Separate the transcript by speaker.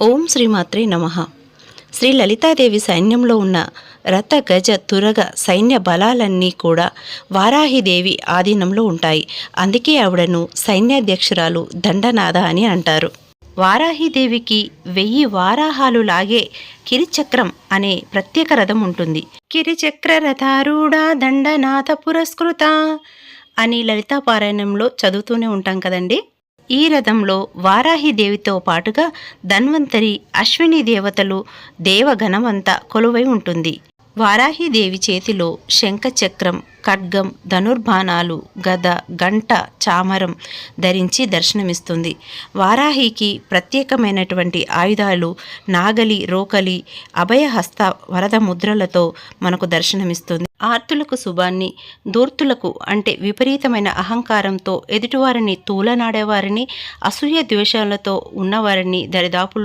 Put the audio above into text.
Speaker 1: ఓం శ్రీమాత్రే నమః. శ్రీ లలితాదేవి సైన్యంలో ఉన్న రథ గజ తురగ సైన్య బలాలన్నీ కూడా వారాహిదేవి ఆధీనంలో ఉంటాయి. అందుకే ఆవిడను సైన్యాధ్యక్షురాలు దండనాథ అని అంటారు. వారాహిదేవికి 1000 వారాహాలు లాగే కిరిచక్రం అనే ప్రత్యేక రథం ఉంటుంది. కిరిచక్ర రథారూఢ దండనాథ పురస్కృత అని లలితా పారాయణంలో చదువుతూనే ఉంటాం కదండి. ఈ రథంలో వారాహిదేవితో పాటుగా ధన్వంతరి, అశ్విని దేవతలు, దేవగణమంతా కొలువై ఉంటుంది. వారాహిదేవి చేతిలో శంఖచక్రం, ఖడ్గం, ధనుర్బాణాలు, గద, గంట, చామరం ధరించి దర్శనమిస్తుంది. వారాహికి ప్రత్యేకమైనటువంటి ఆయుధాలు నాగలి, రోకలి, అభయహస్త వరద ముద్రలతో మనకు దర్శనమిస్తుంది. ఆర్తులకు శుభాన్ని, దూర్తులకు అంటే విపరీతమైన అహంకారంతో ఎదుటివారిని తూలనాడేవారిని, అసూయ ద్వేషాలతో ఉన్నవారిని దరిదాపుల్లో